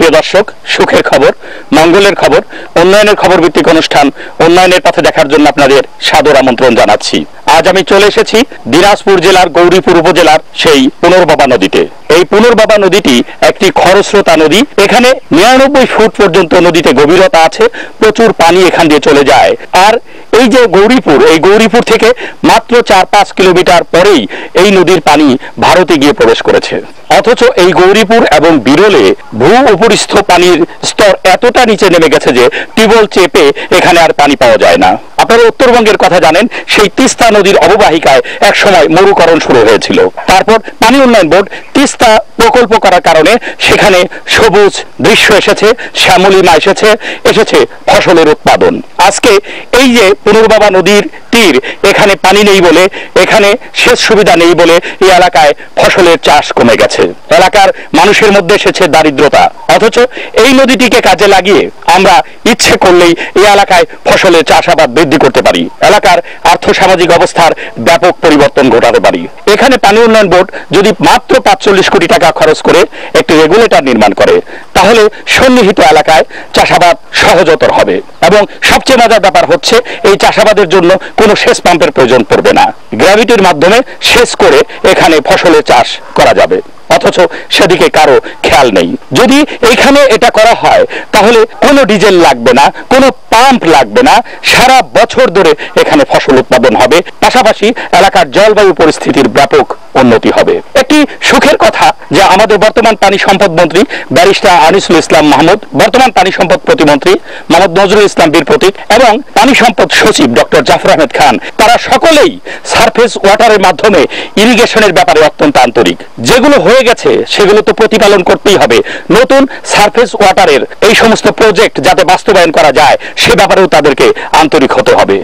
প্রিয় দর্শক, সুখের খবর, মঙ্গলের খবর, উন্নয়নের খবর ভিত্তিক অনুষ্ঠান উন্নয়নের পথে দেখার জন্য আপনাদের সাদর আমন্ত্রণ জানাচ্ছি। আজ আমি চলে এসেছি দিনাজপুর জেলার গৌরীপুর উপজেলার সেই পুনর্বাবা নদীতে। এই পুনর্বাবা নদীটি একটি খরস্রোতা নদী। এখানে 99 ফুট পর্যন্ত নদীতে গভীরতা আছে, প্রচুর পানি এখান দিয়ে চলে যায়। আর এই যে গৌরীপুর, এই গৌরীপুর থেকে মাত্র 4-5 কিলোমিটার পরেই এই নদীর পানি ভারতে গিয়ে প্রবেশ করেছে। অথচ এই গৌরীপুর এবং বিরলে ভূ উপরিস্থ পানির স্তর এতটা নিচে নেমে গেছে যে টিউবওয়েল চেপে এখানে আর পানি পাওয়া যায় না। আপনারা উত্তরবঙ্গের কথা জানেন, সেই তিস্তা নদীর অববাহিকায় একসময় মরুকরণ শুরু হয়েছিল। তারপর পানি উন্নয়ন বোর্ড তিস্তা প্রকল্প করার কারণে সেখানে সবুজ দৃশ্য এসেছে, শ্যামলিমা এসেছে ফসলের উৎপাদন। আজকে এই যে পুনর্বাবা নদীর তীর, এখানে পানি নেই বলে, এখানে সেচ সুবিধা নেই বলে এই এলাকায় ফসলের চাষ কমে গেছে। এলাকার মানুষের মধ্যে এসেছে দারিদ্রতা। অথচ এই নদীটিকে কাজে লাগিয়ে আমরা ইচ্ছে করলেই এই এলাকায় ফসলের চাষাবাদ বৃদ্ধি করতে পারি, এলাকার আর্থসামাজিক অবস্থার ব্যাপক পরিবর্তন ঘটাতে পারি। এখানে পানি উন্নয়ন বোর্ড যদি মাত্র 45 কোটি টাকা খরচ করে একটি রেগুলেটর নির্মাণ করে, তাহলে সন্নিহিত এলাকায় চাষাবাদ সহজতর হবে। এবং সবচেয়ে মজার ব্যাপার হচ্ছে, এই চাষাবাদের জন্য কোনো সেচ পাম্পের প্রয়োজন পড়বে না। গ্র্যাভিটির মাধ্যমে সেচ করে এখানে ফসলের চাষ করা যাবে। অথচ সেদিকে কারো খেয়াল নেই। যদি এখানে এটা করা হয় তাহলে কোনো ডিজেল লাগবে না, কোনো পাম্প লাগবে না, সারা বছর ধরে এখানে ফসল উৎপাদন হবে। পাশাপাশি এলাকার জলবায়ু পরিস্থিতির ব্যাপক উন্নতি হবে। একটি সুখের কথা যে আমাদের বর্তমান পানি সম্পদ মন্ত্রী ব্যারিস্টার আনিসুল ইসলাম মাহমুদ, বর্তমান পানি সম্পদ প্রতিমন্ত্রী মোহাম্মদ নজরুল ইসলাম বীর প্রতীক এবং পানি সম্পদ সচিব ডক্টর জাফর আহমেদ খান, তারা সকলেই সারফেস ওয়াটারের মাধ্যমে ইরিগেশনের ব্যাপারে অত্যন্ত আন্তরিক। যেগুলো হয়ে গেছে সেগুলো তো প্রতিপালন করতেই হবে। নতুন সারফেস ওয়াটারের এই সমস্ত প্রজেক্ট যাতে বাস্তবায়ন করা যায় সে ব্যাপারেও তাদেরকে আন্তরিক হতে হবে।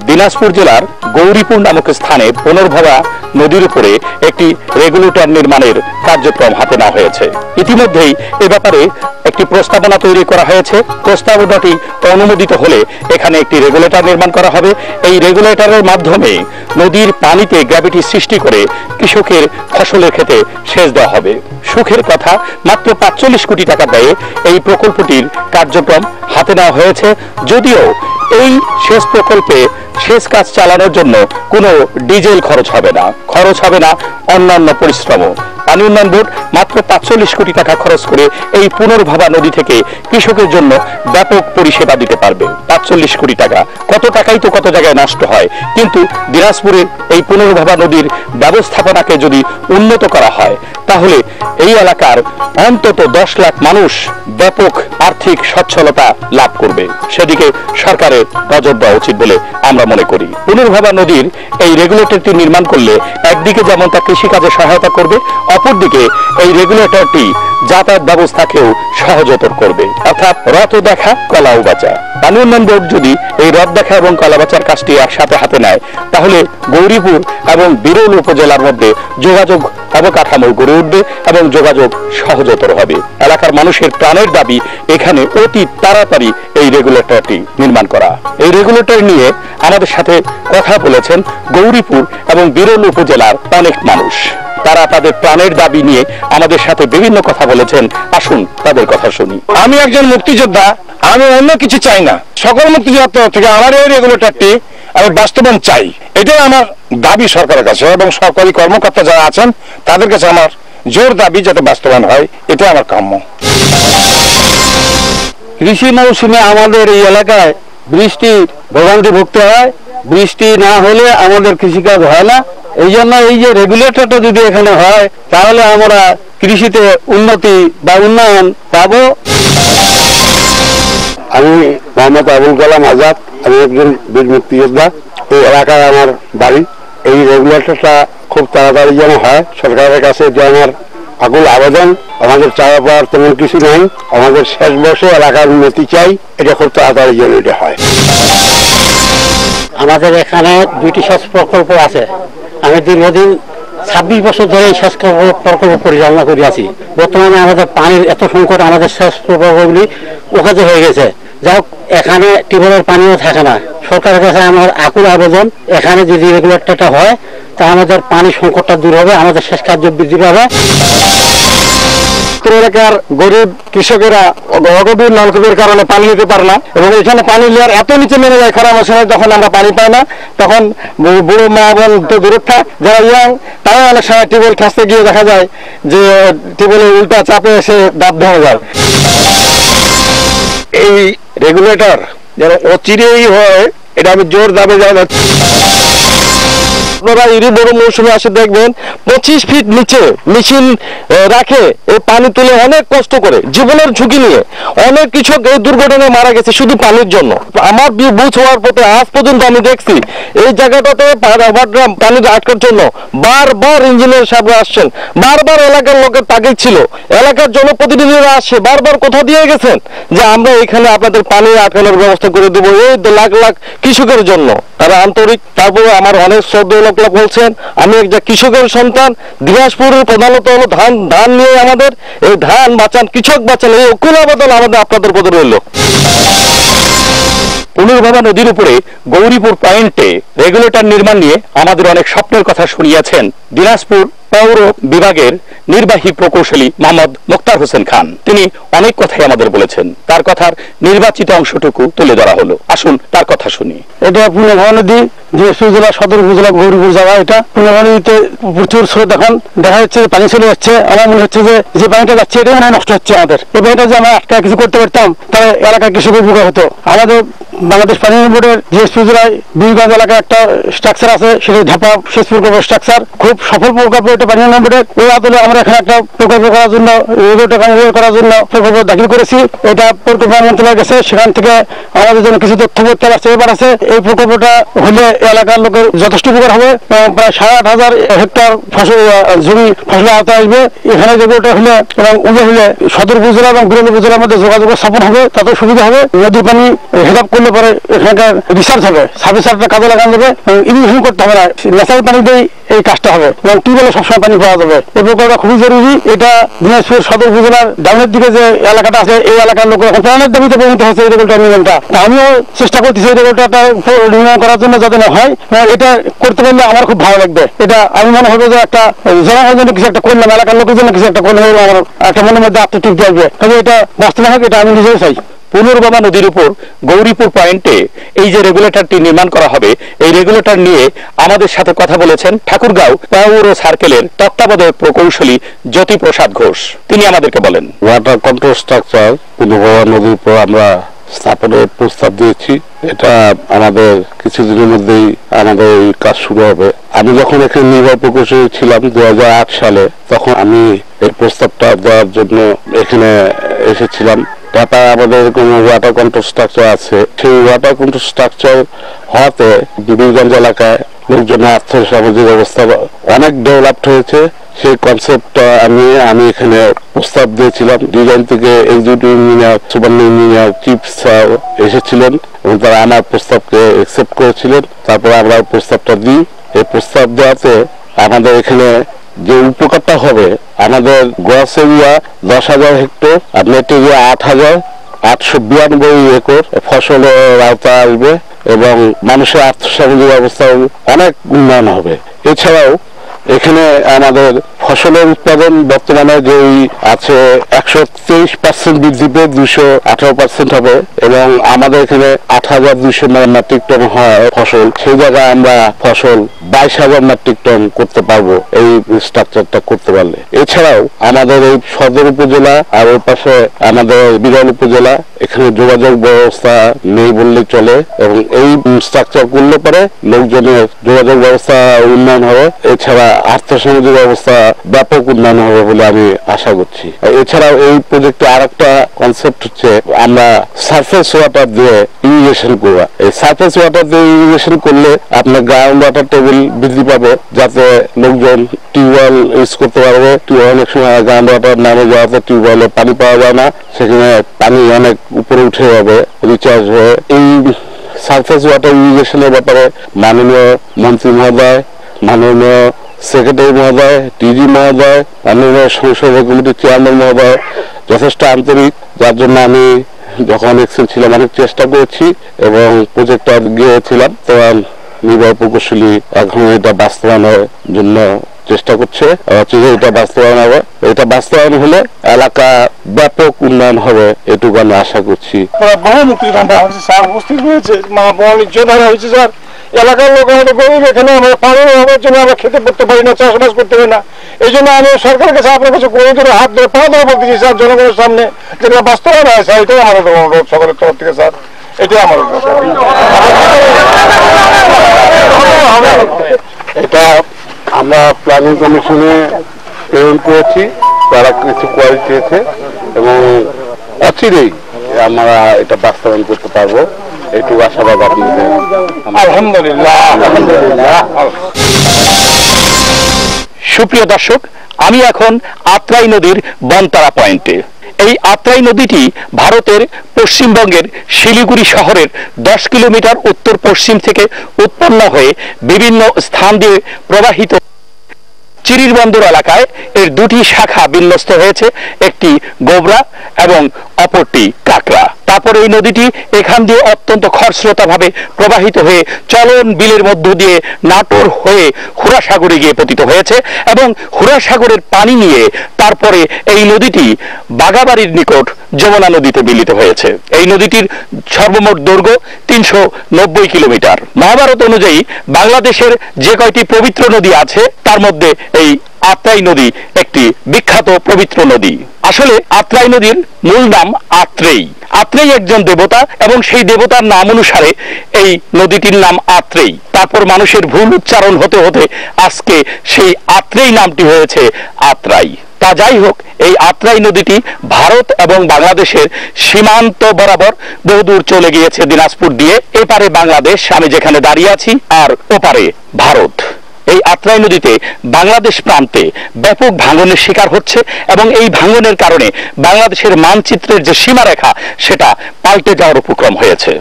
দিনাজপুর জেলার গৌরীপুর নামক স্থানে পুনর্ভবা নদীর উপরে একটি রেগুলেটর নির্মাণের কার্যক্রম হাতে নেওয়া হয়েছে। ইতিমধ্যেই এ ব্যাপারে একটি প্রস্তাবনা তৈরি করা হয়েছে। প্রস্তাবনাটি অনুমোদিত হলে এখানে একটি রেগুলেটর নির্মাণ করা হবে। এই রেগুলেটরের মাধ্যমে নদীর পানিতে গ্র্যাভিটি সৃষ্টি করে কৃষকের ফসলের ক্ষেতে সেচ দেওয়া হবে। সুখের কথা, মাত্র 45 কোটি টাকা ব্যয়ে এই প্রকল্পটির কার্যক্রম হাতে নেওয়া হয়েছে। যদিও এই সেচ প্রকল্পে সেচ কাজ চালানোর জন্য কোনো ডিজেল খরচ হবে না অন্যান্য পরিশ্রমও। পানি উন্নয়ন বোর্ড মাত্র 45 কোটি টাকা খরচ করে এই পুনর্ভবা নদী থেকে কৃষকের জন্য ব্যাপক পরিষেবা দিতে পারবে। 45 কোটি টাকা, কত টাকাই তো কত জায়গায় নষ্ট হয়। কিন্তু দিনাজপুরের এই পুনর্ভবা নদীর ব্যবস্থাপনাকে যদি উন্নত করা হয় তাহলে এই এলাকার অন্তত 10 লাখ মানুষ ব্যাপক আর্থিক সচ্ছলতা লাভ করবে। সেদিকে সরকারের নজর দেওয়া উচিত বলে আমরা মনে করি। পুনর্ভবা নদীর এই রেগুলেটরটি নির্মাণ করলে একদিকে যেমন তা কৃষিকাজে সহায়তা করবে, অপরদিকে এই রেগুলেটরটি যাতায়াত ব্যবস্থাকেও সহজতর করবে। অর্থাৎ রথ দেখা কলাও বাঁচা। পানি উন্নয়ন বোর্ড যদি এই রদ দেখা এবং কলাবাচার কাজটি একসাথে হাতে নেয়, তাহলে গৌরীপুর এবং বিরল উপজেলার মধ্যে যোগাযোগ অবকাঠামো গড়ে উঠবে এবং যোগাযোগ সহজতর হবে। এলাকার মানুষের প্রাণের দাবি এখানে অতি তাড়াতাড়ি এই রেগুলেটরটি নির্মাণ করা। এই রেগুলেটর নিয়ে আমাদের সাথে কথা বলেছেন গৌরীপুর এবং বিরল উপজেলার অনেক মানুষ। তারা তাদের প্রাণের দাবি নিয়ে আমাদের সাথে বিভিন্ন কথা বলেছেন। আসুন তাদের কথা শুনি। আমি একজন মুক্তিযোদ্ধা, আমি অন্য কিছু চাই না। সকল মুক্তিযোদ্ধা থেকে আমার এই রেগুলেটরটি আমি বাস্তবায়ন চাই, এটাই আমার দাবি সরকারের কাছে এবং সরকারি কর্মকর্তা যারা আছেন তাদের কাছে আমার জোর দাবি যাতে বাস্তবায়ন হয়, এটাই আমার কাম্য। কৃষি মৌসুমে আমাদের এই এলাকায় বৃষ্টির ভোগান্তি ভুগতে হয়। বৃষ্টি না হলে আমাদের কৃষিকাজ হয় না। এই জন্য এই যে রেগুলেটরটা যদি এখানে হয়, তাহলে আমরা কৃষিতে উন্নতি বা উন্নয়ন পাবো। আমি মোহাম্মদ আবুল কালাম আজাদ, আমি একজন বীর মুক্তিযোদ্ধা। এই এলাকায় আমার বাড়ি। এই রেগুলেটরটা খুব তাড়াতাড়ি যেন হয়, সরকারের কাছে যে আমার আকুল আবেদন। আমাদের চাওয়া পাওয়ার তেমন কিছু নাই, আমাদের শেষ বর্ষে এলাকার উন্নতি চাই, এটা খুব তাড়াতাড়ি যেন এটা হয়। আমাদের এখানে 2টি সেচ প্রকল্প আছে। আমি দীর্ঘদিন 26 বছর ধরে এই সেচ প্রকল্প পরিচালনা করে আছি। বর্তমানে আমাদের পানির এত সংকট, আমাদের সেচ প্রকল্পগুলি ওখানে হয়ে গেছে। যাই হোক, এখানে টিউবওয়েলের পানিও থাকে না। সরকারের কাছে আমার আকুল আবেদন, এখানে যদি রেগুলেটরটা হয় তা আমাদের পানি সংকটটা দূর হবে, আমাদের সেচ কার্য বৃদ্ধি পাবে। এলাকার গরিব কৃষকেরা অগভীর নলকূপের কারণে পানি নিতে পারে না এবং এখানে পানি লেয়ার এত নিচে নেমে যায় খরা মৌসুমে, যখন আমরা পানি পাই না তখন বুড়ো মা বোন তো দূরে থাক, যারা ইয়াং তারা অনেক সময় টিউবওয়েল খাসতে গিয়ে দেখা যায় যে টিউবওয়েলের উল্টা চাপে এসে দাঁত ভেঙে যায়। এই রেগুলেটর যেন অচিরেই হয়, এটা আমি জোর দাবি জানাচ্ছি। আপনারা ইরি বড় মৌসুমে আসে দেখবেন 25 ফিট নিচে মেশিন রাখে এই পানি তুলে অনেক কষ্ট করে জীবনের ঝুঁকি নিয়ে অনেক কৃষক এই দুর্ঘটনায় মারা গেছে শুধু পানির জন্য। আমার বুঝ হওয়ার পথে আজ পর্যন্ত আমি দেখছি এই জায়গাটাতে পানি আটকার জন্য বারবার ইঞ্জিনিয়ার সাহেব আসছেন, বারবার এলাকার লোকের তাগিদ ছিল, এলাকার জনপ্রতিনিধিরা আসে বারবার কথা দিয়ে গেছেন যে আমরা এখানে আপনাদের পানি আটকানোর ব্যবস্থা করে দেবো এই লাখ লাখ কৃষকের জন্য। তারা আন্তরিক। তারপরে আমার অনেক শ্রদ্ধেয় লোকরা বলছেন, আমি একটা কৃষকের সন্তান, দিনাজপুরের প্রধানত হলো ধান নিয়ে আমাদের এই ধান বাঁচান, কৃষক বাঁচান, এই অকুল আবেদন আমাদের আপনাদের পদে রইল। পুনর্ভবা নদীর উপরে গৌরীপুর পয়েন্টে রেগুলেটর নির্মাণ নিয়ে আমাদের অনেক স্বপ্নের কথা শুনিয়েছেন দিনাজপুর পৌর বিভাগের নির্বাহী প্রকৌশলী মোহাম্মদ মোক্তার হোসেন খান। তিনি অনেক কথাই আমাদের বলেছেন, তার কথার নির্বাচিত অংশটুকু তুলে ধরা হলো। আসুন তার কথা শুনি। এটা পুনর্ভবা নদী, দিনাজপুর জেলা সদর উপজেলা গৌরীপুর জায়গা। এটা পুনর্ভবা নদীতে প্রচুর স্রোত, এখন দেখা যাচ্ছে পানি চলে যাচ্ছে। আমার মনে হচ্ছে যে পানিটা যাচ্ছে এটা মনে নষ্ট হচ্ছে আমাদের। এই পানিটা যে আমরা একটা কিছু করতে পারতাম তাহলে এলাকার কৃষকের উপকার হতো। আমাদের বাংলাদেশ পানি বোর্ডের দিনাজপুর জেলায় বীরগঞ্জ এলাকায় একটা স্ট্রাকচার আছে, সেটা ধাপা সেচ প্রকল্প স্ট্রাকচার, খুব সফল প্রকল্প এটা পানি উন্নয়ন বোর্ডের। ওই আদলে আমরা এখানে একটা প্রকল্প করার জন্য প্রকল্প দাখিল করেছি। এটা প্রকল্প মন্ত্রণালয় গেছে, সেখান থেকে আমাদের জন্য কিছু তথ্য পড়তে আছে। এবার আছে এই প্রকল্পটা হলে এলাকার লোকের যথেষ্ট উপকার হবে। প্রায় 8,500 হেক্টর ফসল জমি ফসলের আওতায় আসবে। এখানে যেগুলোটা হলে এবং হলে সদর উপজেলা এবং বিরল উপজেলার মধ্যে যোগাযোগ স্থাপন হবে, তাতে সুবিধা হবে। নদীর পানি হেদাপ করলে পরে এখানকার রিসার্চ হবে, সার্ভিসারটা কাজে লাগানো যাবে, ইরিগেশন করতে হবে না, ন্যাচারাল পানি দিয়ে এই কাজটা হবে এবং টিউবওয়েলে সবসময় পানি পাওয়া যাবে। এই প্রকল্পটা খুবই জরুরি। এটা দিনাজপুর সদর উপজেলার ডাউনের দিকে যে এলাকাটা আছে এই এলাকার লোক এখন প্রাণের দাবিতে পরিণত হয়েছে এই রেগুলেটর নির্মাণটা। আমিও চেষ্টা করতেছি এই রেগুলেটরটা নির্মাণ করার জন্য যাতে না হয়। এটা করতে পারলে আমার খুব ভালো লাগবে। এটা আমি মনে হবে যে একটা জনগণের জন্য কিছু একটা করলাম, এলাকার লোকের জন্য কিছু একটা করলাম, আমার একটা মনের মধ্যে আত্মতৃপ্তি আসবে। তবে এটা বাস্তবে হবে, এটা আমি নিজেও চাই। পুনর্ভবা নদীর উপর গৌরীপুর পয়েন্টে এই যে রেগুলেটরটি নির্মাণ করা হবে, এই রেগুলেটর নিয়ে আমাদের সাথে কথা বলেছেন ঠাকুরগাঁও পৌর সার্কেলের তত্ত্বাবধায়ক প্রকৌশলী জ্যোতিপ্রসাদ ঘোষ। তিনি আমাদেরকে বলেন, ওয়াটার কন্ট্রোল স্ট্রাকচার পুনর্ভবা নদীর উপর আমরা স্থাপনের প্রস্তাব দিয়েছি। এটা আমাদের কিছুদিনের মধ্যেই আমাদের এই কাজ শুরু হবে। আমি যখন এখানে নির্বাহী প্রকৌশলী ছিলাম 2008 সালে, তখন আমি এই প্রস্তাবটা দেওয়ার জন্য এখানে এসেছিলাম। ঢাকায় আমাদের কোন ওয়াটার কন্ট্রোল স্ট্রাকচার আছে, সেই ওয়াটার কন্ট্রোল স্ট্রাকচার হওয়াতে বীরগঞ্জ এলাকায় লোকজনের আর্থ সামাজিক অবস্থা অনেক ডেভেলপড হয়েছে। সেই কনসেপ্টটা আমি এখানে প্রস্তাব দিয়েছিলাম। ডিজাইন থেকে executive engineer, super engineer, chief sir এসেছিলেন এবং তারা আমার প্রস্তাবকে অ্যাকসেপ্ট করেছিলেন। তারপরে আমরা প্রস্তাবটা দিই। এই প্রস্তাব দেওয়াতে আমাদের এখানে যে উপকারটা হবে, আমাদের গ্রস এরিয়া 10,000 হেক্টর আর নেট এরিয়া 8,892 একর ফসলের আওতা আসবে এবং মানুষের আর্থসামাজিক অবস্থা অনেক উন্নয়ন হবে। এছাড়াও এখানে আমাদের ফসলের উৎপাদন বর্তমানে যেই আছে 123% বৃদ্ধি পেয়ে 218% হবে এবং আমাদের এখানে 8,200 মেট্রিক টন হয় ফসল, সেই জায়গায় আমরা ফসল 22,000 মেট্রিক টন করতে পারবো এই স্ট্রাকচারটা করতে পারলে। এছাড়াও আমাদের এই সদর উপজেলা আর ওর পাশে আমাদের বিরল উপজেলা, এখানে যোগাযোগ ব্যবস্থা নেই বললে চলে এবং এই স্ট্রাকচার করলে পরে লোকজনের যোগাযোগ ব্যবস্থা উন্নয়ন হবে। এছাড়া আর্থসামাজিক অবস্থা ব্যাপক উন্নয়ন হবে বলে আমি আশা করছি। এছাড়াও এই প্রজেক্টে আরেকটা কনসেপ্ট হচ্ছে আমরা সারফেস ওয়াটার দিয়ে ইরিগেশন করবা। এই সারফেস ওয়াটার দিয়ে ইরিগেশন করলে আপনার গ্রাউন্ড ওয়াটার টেবিল বৃদ্ধি পাবে, যাতে লোকজন টিউবওয়েল ইউজ করতে পারবে। অনেক সময় গ্রাউন্ড ওয়াটার নামে যাওয়াতে টিউবওয়েলে পানি পাওয়া যায় না, সেখানে পানি অনেক উপরে উঠে যাবে, রিচার্জ হয়ে। এই সারফেস ওয়াটার ইরিগেশনের ব্যাপারে মাননীয় মন্ত্রী মহোদয়, মাননীয় সেক্রেটারি মহোদয়, ডিজি মহোদয়, মাননীয় সংসদীয় কমিটির চেয়ারম্যান মহোদয় যথেষ্ট আন্তরিক, যার জন্য আমি যখন এক্সেল ছিলাম অনেক চেষ্টা করেছি এবং প্রজেক্টটা গিয়েছিলাম। তো নির্বাহী প্রকৌশলী এখন এটা বাস্তবায়নের জন্য চেষ্টা করছে, এটা বাস্তবায়ন হবে। এটা বাস্তবায়ন হলে এলাকা ব্যাপক উন্নয়ন হবে, এটুকু আমি আশা করছি। বহুমুখী ঠান্ডা হচ্ছে স্যার, উপস্থিত হয়েছে বাণিজ্য ধারা হয়েছে স্যার। এলাকার লোক আমাদের গরিব, এখানে আমরা পানির অভাবের জন্য আমরা খেতে করতে পারি না, চাষবাস করতে পারি না। এই জন্য আমি সরকারের কাছে আপনার কাছে কোনো ধরে হাত ধরে পা ধরে বলতেছি স্যার, জনগণের সামনে যেটা বাস্তবায়ন হয় স্যার, এটাই আমার অনুরোধ সকলের তরফ থেকে স্যার, এটাই আমার অনুরোধ। এটা আমরা প্ল্যানিং কমিশনে প্রেরণ করেছি, তারা কিছু কোয়ারি চেয়েছে এবং অচিরেই আমরা এটা বাস্তবায়ন করতে পারবো, এইটুকু আশাবাদ আপনাদের। আলহামদুলিল্লাহ। সুপ্রিয় দর্শক, আমি এখন আত্রাই নদীর বনতারা পয়েন্টে। এই আত্রাই নদীটি ভারতের পশ্চিমবঙ্গের শিলিগুড়ি শহরের 10 কিলোমিটার উত্তর পশ্চিম থেকে উৎপন্ন হয়ে বিভিন্ন স্থান দিয়ে প্রবাহিত। চিরিরবন্দর এলাকায় এর দুটি শাখা বিন্যস্ত হয়েছে, একটি গোবরা এবং অপরটি কাকড়া। তারপরে এই নদীটি এখান দিয়ে অত্যন্ত খরস্রোতাভাবে প্রবাহিত হয়ে চলন বিলের মধ্য দিয়ে নাটোর হয়ে হুরাসাগরে গিয়ে পতিত হয়েছে এবং হুরাসাগরের পানি নিয়ে তারপরে এই নদীটি বাগাবাড়ির নিকট যমুনা নদীতে মিলিত হয়েছে। এই নদীটির সর্বমোট দৈর্ঘ্য 390 কিলোমিটার। মহাভারত অনুযায়ী বাংলাদেশের যে কয়টি পবিত্র নদী আছে তার মধ্যে এই আত্রাই নদী একটি বিখ্যাত পবিত্র নদী। আসলে আত্রাই নদীর মূল নাম আত্রেই। আত্রেই একজন দেবতা এবং সেই দেবতার নাম অনুসারে এই নদীটির নাম আত্রেই। তারপর মানুষের ভুল উচ্চারণ হতে হতে আজকে সেই আত্রেই নামটি হয়েছে আত্রাই। তা যাই হোক, এই আত্রাই নদীটি ভারত এবং বাংলাদেশের সীমান্ত বরাবর বহুদূর চলে গিয়েছে দিনাজপুর দিয়ে। এপারে বাংলাদেশ, আমি যেখানে দাঁড়িয়ে আছি, আর ওপারে ভারত। এই আত্রাই নদীতে বাংলাদেশ প্রান্তে ব্যাপক ভাঙনের শিকার হচ্ছে এবং এই ভাঙনের কারণে বাংলাদেশের মানচিত্রের যে সীমারেখা সেটা পাল্টে যাওয়ার উপক্রম হয়েছে।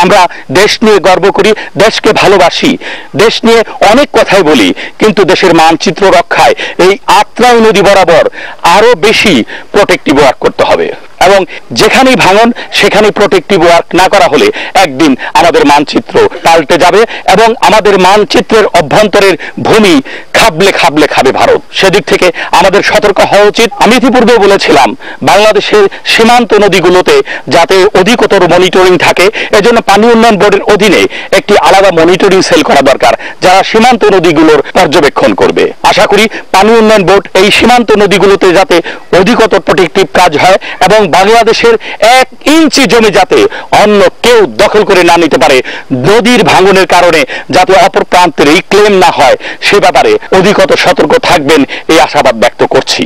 আমরা দেশ নিয়ে গর্ব করি, দেশকে ভালোবাসি, দেশ নিয়ে অনেক কথাই বলি, কিন্তু দেশের মানচিত্র রক্ষায় এই আত্রাই নদী বরাবর আরো বেশি প্রোটেক্টিভ ওয়ার্ক করতে হবে এবং যেখানেই ভাঙন সেখানে প্রোটেক্টিভ ওয়ার্ক না করা হলে একদিন আমাদের মানচিত্র পাল্টে যাবে এবং আমাদের মানচিত্রের অভ্যন্তরের ভূমি খাবলে খাবলে খাবে ভারত। সেদিক থেকে আমাদের সতর্ক হওয়া উচিত। আমি ইতিপূর্বে বলেছিলাম বাংলাদেশের সীমান্ত নদীগুলোতে যাতে অধিকতর মনিটরিং থাকে, এজন্য পানি উন্নয়ন বোর্ডের অধীনে একটি আলাদা মনিটরিং সেল করা দরকার, যারা সীমান্ত নদীগুলোর পর্যবেক্ষণ করবে। আশা করি পানি উন্নয়ন বোর্ড এই সীমান্ত নদীগুলোতে যাতে অধিকতর প্রোটেক্টিভ কাজ হয় এবং বাংলাদেশের 1 ইঞ্চি জমি যাতে অন্য কেউ দখল করে না নিতে পারে, নদীর ভাঙনের কারণে যাতে অপর প্রান্তে রিক্লেম না হয়, সে ব্যাপারে অধিকতর সতর্ক থাকবেন এই আশাবাদ ব্যক্ত করছি।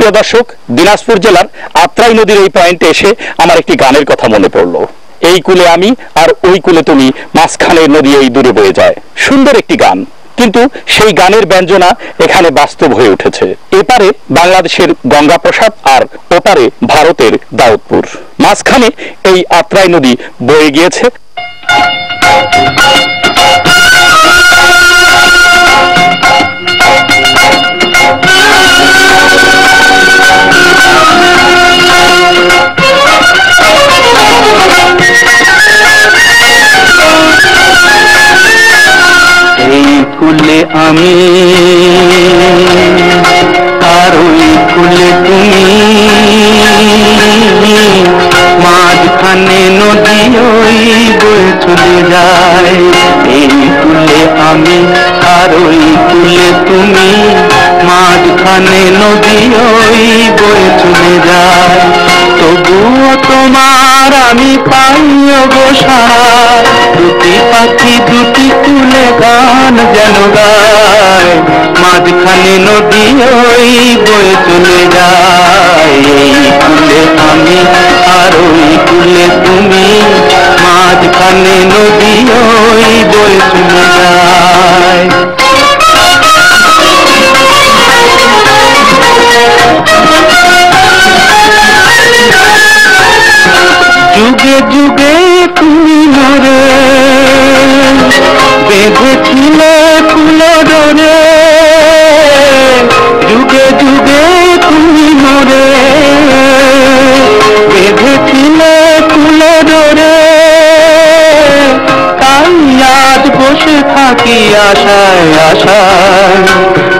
প্রিয় দর্শক, দিনাজপুর জেলার আত্রাই নদীর এই পয়েন্টে এসে আমার একটি গানের কথা মনে পড়লো। এই কূলে আমি আর ওই কূলে তুমি, মাঝখানে নদী এই দূরে বয়ে যায়। সুন্দর একটি গান, কিন্তু সেই গানের ব্যঞ্জনা এখানে বাস্তব হয়ে উঠেছে। এপারে বাংলাদেশের গঙ্গাপ্রসাদ আর ওপারে ভারতের দাউদপুর, মাঝখানে এই আত্রাই নদী বয়ে গিয়েছে। এই কূলে আমি আর ওই কূলে তুমি, মাঝখানে নদী ওই বয়ে চলে যায়। এই কূলে আমি আর ওই কূলে তুমি, মাঝখানে নদী ওই বয়ে চলে যায়। তবুও তোমার আমি পাই গো সারা, দুটি পাখি দুটি কূলে গান যেন গায়। মাঝখানে নদী ওই বয়ে চলে যায়। এই কূলে আমি আর ওই কূলে তুমি, মাঝখানে নদী ওই বয়ে চলে যায়। যুগে যুগে তুমি মরে বেঁধেছিলে কুল ডোরে, যুগে যুগে তুমি মরে বেঁধেছিলে কুল ডোরে। তাই আজ বসে থাকি আশায় আশায়,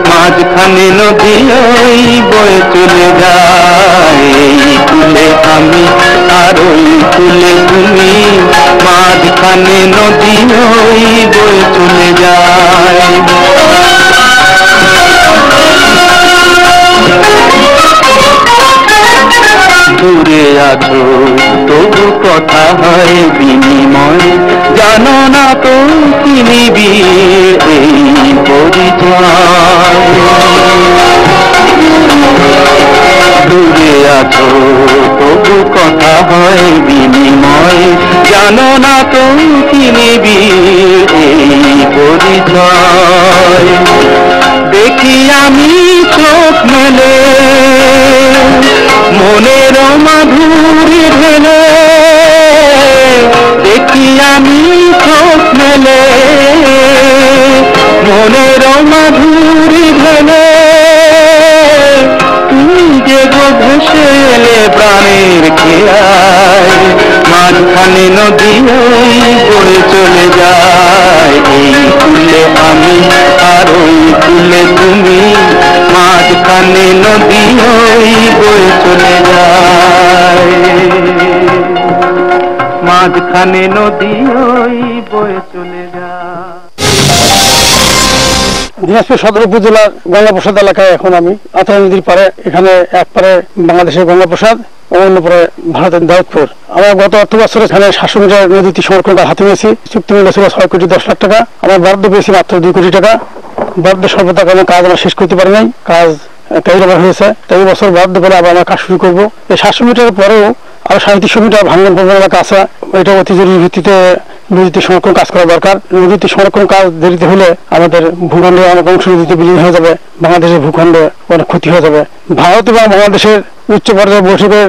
মাঝখানে নদী ওই বয়ে চলে যায়। এই কূলে আমি আর ওই কূলে তুমি, মাঝখানে নদী ওই বয়ে চলে যায়। দূরে আছো তবু কথা হয় বিনিময়, জানো না তো কি নিবিড় এই পরিচয়। দূরে আছো তবু কথা হয় বিনিময়, জানো না তো কি নিবিড় এই পরিচয়। দেখি আমি চোখ মেলে মনের মাধুরী ঢেলে, দেখি আমি চোখ মেলে মনের মাধুরী ঢেলে। তুমি যে গো ভেসে এলে প্রাণের খেয়ায়, মাঝখানে নদী ওই বয়ে চলে যায়। এই কূলে আমি আর ওই কূলে তুমি, মাঝখানে নদী ওই বয়ে চলে যায়। মাঝখানে নদী ওই বয়ে চলে যায়। দিনাজপুর সদর উপজেলার গঙ্গাপ্রসাদ এলাকায় এখন আমি আত্রাই নদীর পারে, এখানে এক পারে বাংলাদেশের গঙ্গাপ্রসাদ, অন্য পারে ভারতের দাউদপুর। আমরা গত অর্থ বছরে এখানে 700 মিটার নদীটি সংরক্ষণ করার হাতে নিয়েছি। চুক্তি মূল্য ছিল 6,10,00,000 টাকা। আমরা বরাদ্দ পেয়েছি মাত্র 2 কোটি টাকা। বরাদ্দ স্বল্পতার কারণে কাজ আমরা শেষ করতে পারি নাই, কাজ টেইলওভার হয়েছে। তাই এই বছর বরাদ্দ পেলে আবার আমরা কাজ শুরু করবো। এই 700 মিটারের পরেও আরো 350 মিটার ভাঙ্গন প্রবণ এলাকা আছে, এটা অতি জরুরি ভিত্তিতে নদীতে সংরক্ষণ কাজ করা দরকার। নদীতে সংরক্ষণ কাজ দেরিতে হলে আমাদের ভূখণ্ডে অনেক অংশ নদীতে বিলীন হয়ে যাবে, বাংলাদেশের ভূখণ্ডে অনেক ক্ষতি হয়ে যাবে। ভারত এবং বাংলাদেশের উচ্চ পর্যায়ের বৈঠকের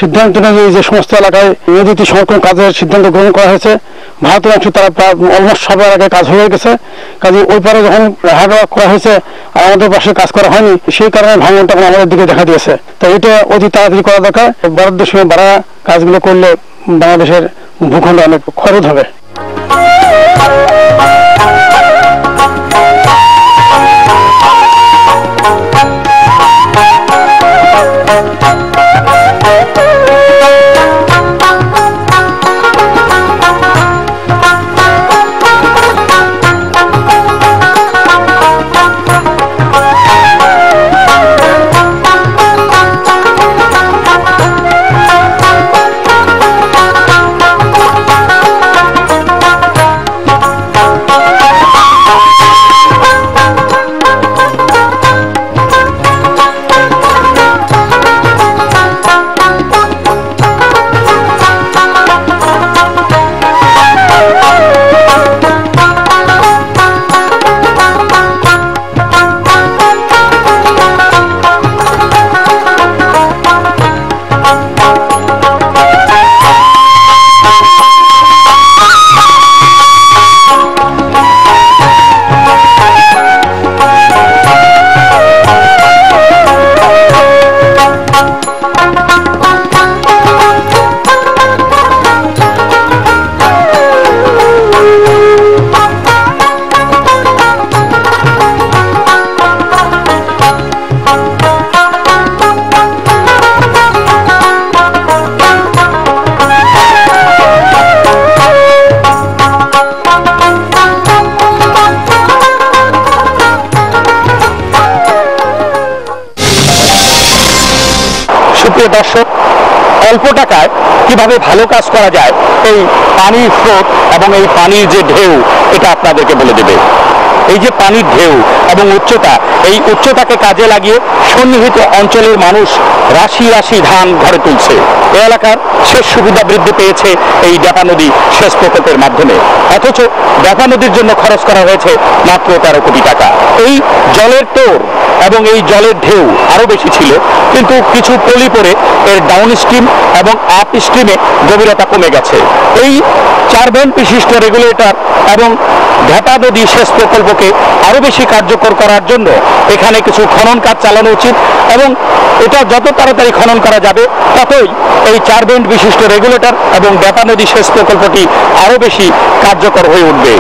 সিদ্ধান্ত অনুযায়ী যে সমস্ত এলাকায় নদীতে সংরক্ষণ কাজের সিদ্ধান্ত গ্রহণ করা হয়েছে, ভারতের অংশ তারা প্রায় অলমোস্ট সব এলাকায় কাজ হয়ে গেছে। কাজে ওই পারে যখন হার্ড ওয়ার্ক করা হয়েছে আর আমাদের পাশে কাজ করা হয়নি, সেই কারণে ভাঙনটা আমাদের দিকে দেখা দিয়েছে। তাই এটা অতি তাড়াতাড়ি করা দরকার। বরাদ্দের সময় বাড়া কাজগুলো করলে বাংলাদেশের ভূখণ্ড অনেক খরচ হবে। সুপ্রিয় দর্শক, অল্প টাকায় কিভাবে ভালো কাজ করা যায় এই পানির স্রোত এবং এই পানির যে ঢেউ, এটা আপনাদেরকে বলে দেবে। এই যে পানির ঢেউ এবং উচ্চতা, এই উচ্চতাকে কাজে লাগিয়ে সন্নিহিত অঞ্চলের মানুষ রাশি রাশি ধান ঘরে তুলছে। এই এলাকার সেচ সুবিধা বৃদ্ধি পেয়েছে এই ডেপা নদী সেচ প্রকল্পের মাধ্যমে, অথচ ডেপা নদীর জন্য খরচ করা হয়েছে মাত্র 13 কোটি টাকা। এই জলের তোর এবং এই জলের ঢেউ আরো বেশি ছিল, কিন্তু কিছু পলি পরে এর ডাউন স্ট্রিম এবং আপ স্ট্রিমে গভীরতা কমে গেছে। এই 4 ভেন্ট বিশিষ্ট রেগুলেটর এবং ডেপা নদী সেচ প্রকল্পকে আরো বেশি কার্যকর করার জন্য এখানে কিছু খনন কাজ চালানো উচিত, এবং এটা যত তাড়াতাড়ি খনন করা যাবে ততই এই 4 ভেন্ট বিশিষ্ট রেগুলেটর এবং ডেপা নদী সেচ প্রকল্পটি আরো বেশি কার্যকর হয়ে উঠবে।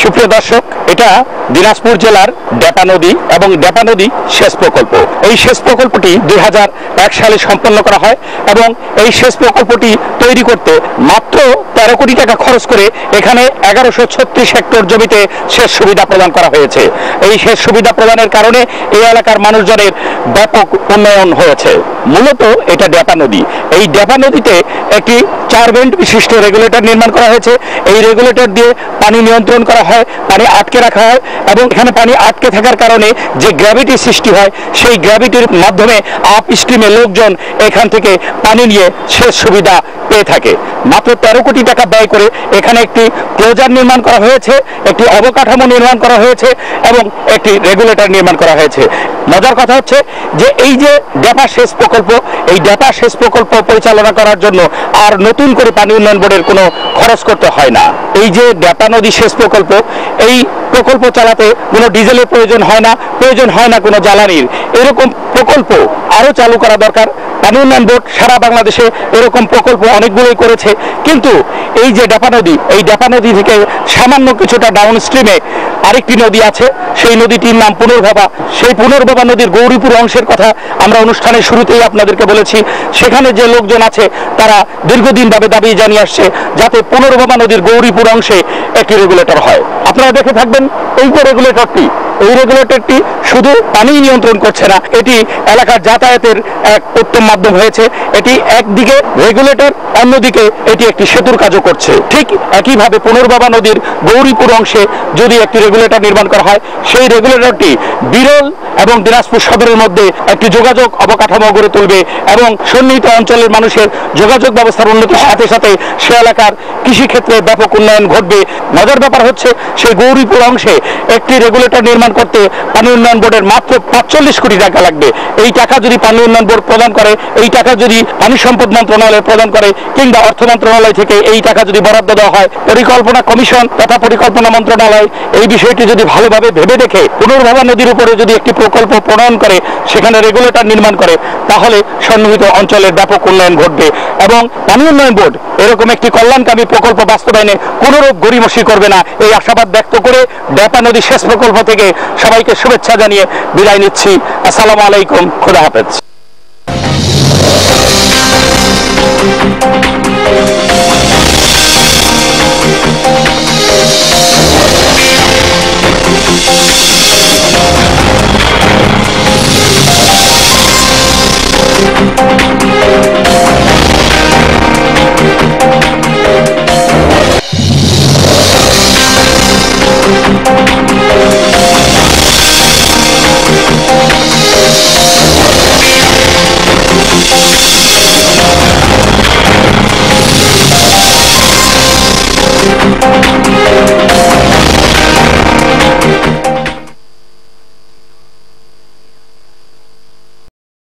সুপ্রিয় দর্শক, এটা দিনাজপুর জেলার ডেপা নদী এবং ডেপা নদী সেচ প্রকল্প। এই সেচ প্রকল্পটি 2001 সালে সম্পন্ন করা হয় এবং এই সেচ প্রকল্পটি তৈরি করতে মাত্র 13 কোটি টাকা খরচ করে এখানে 1136 হেক্টর জমিতে সেচ সুবিধা প্রদান করা হয়েছে। এই সেচ সুবিধা প্রদানের কারণে এই এলাকার মানুষজনের ব্যাপক উন্নয়ন হয়েছে। মূলত এটা ডেপা নদী। এই ডেপা নদীতে একটি 4 ভেন্ট বিশিষ্ট রেগুলেটর নির্মাণ করা হয়েছে। এই রেগুলেটর দিয়ে পানি নিয়ন্ত্রণ করা হয়, পানি আটকে রাখা হয়, এবং এখানে পানি আটকে থাকার কারণে যে গ্র্যাভিটি সৃষ্টি হয় সেই গ্র্যাভিটির মাধ্যমে আপ স্ট্রিমে লোকজন এখান থেকে পানি নিয়ে সেচ সুবিধা পেয়ে থাকে। মাত্র 13 কোটি টাকা ব্যয় করে এখানে একটি ক্লোজার নির্মাণ করা হয়েছে, একটি অবকাঠামো নির্মাণ করা হয়েছে এবং একটি রেগুলেটর নির্মাণ করা হয়েছে। মজার কথা হচ্ছে যে এই যে ডেপা সেচ প্রকল্প, এই ডেপা সেচ প্রকল্প পরিচালনা করার জন্য আর নতুন করে পানি উন্নয়ন বোর্ডের কোনো খরচ করতে হয় না। এই যে ডেপা নদী সেচ প্রকল্প, এই প্রকল্প চালাতে কোনো ডিজেলের প্রয়োজন হয় না কোনো জ্বালানির। এরকম প্রকল্প আরো চালু করা দরকার। পানি উন্নয়ন বোর্ড সারা বাংলাদেশে এরকম প্রকল্প অনেকগুলোই করেছে, কিন্তু এই যে ডেপা নদী, এই ডেপা নদী থেকে সামান্য কিছুটা ডাউন স্ট্রিমে আরেকটি নদী আছে, সেই নদীটির নাম পুনর্ভবা। সেই পুনর্ভবা নদীর গৌরীপুর অংশের কথা আমরা অনুষ্ঠানের শুরুতেই আপনাদেরকে বলেছি। সেখানে যে লোকজন আছে তারা দীর্ঘদিন দাবি জানিয়ে আসছে যাতে পুনর্ভবা নদীর গৌরীপুর অংশে একটি রেগুলেটর হয়। আপনারা দেখে থাকবেন এই যে রেগুলেটরটি, এই রেগুলেটরটি শুধু পানি নিয়ন্ত্রণ করছে না, এটি এলাকার যাতায়াতের এক উত্তম মাধ্যম হয়েছে। এটি একদিকে রেগুলেটর, অন্যদিকে এটি একটি সেতুর কাজও করছে। ঠিক একইভাবে পুনর্ভবা নদীর গৌরীপুর অংশে যদি একটি রেগুলেটর নির্মাণ করা হয়, সেই রেগুলেটরটি বিরল এবং দিনাজপুর সদরের মধ্যে একটি যোগাযোগ অবকাঠামো গড়ে তুলবে এবং সন্নিহিত অঞ্চলের মানুষের যোগাযোগ ব্যবস্থার উন্নতির সাথে সাথে সে এলাকার কৃষিক্ষেত্রে ব্যাপক উন্নয়ন ঘটবে। মজার ব্যাপার হচ্ছে সেই গৌরীপুর অংশে একটি রেগুলেটর নির্মাণ করতে পানি উন্নয়ন বোর্ডের মাত্র 45 কোটি টাকা লাগবে। এই টাকা যদি পানি উন্নয়ন বোর্ড প্রদান করে, এই টাকা যদি পানি সম্পদ মন্ত্রণালয় প্রদান করে কিংবা অর্থ মন্ত্রণালয় থেকে এই টাকা যদি বরাদ্দ দেওয়া হয়, পরিকল্পনা কমিশন তথা পরিকল্পনা মন্ত্রণালয় এই বিষয়টি যদি ভালোভাবে ভেবে দেখে পুনর্ভবা নদীর উপরে যদি একটি প্রকল্প প্রণয়ন করে, সেখানে রেগুলেটর নির্মাণ করে, তাহলে সন্নিহিত অঞ্চলের ব্যাপক উন্নয়ন ঘটবে এবং পানি উন্নয়ন বোর্ড এরকম একটি কল্যাণকামী প্রকল্প বাস্তবায়নে কোনোরূপ গড়িমসি করবে না, এই আশাবাদ ব্যক্ত করে ডেপা নদী সেচ প্রকল্প থেকে সবাইকে শুভেচ্ছা জানিয়ে বিদায় নিচ্ছি। আসসালামু আলাইকুম, খোদা হাফেজ।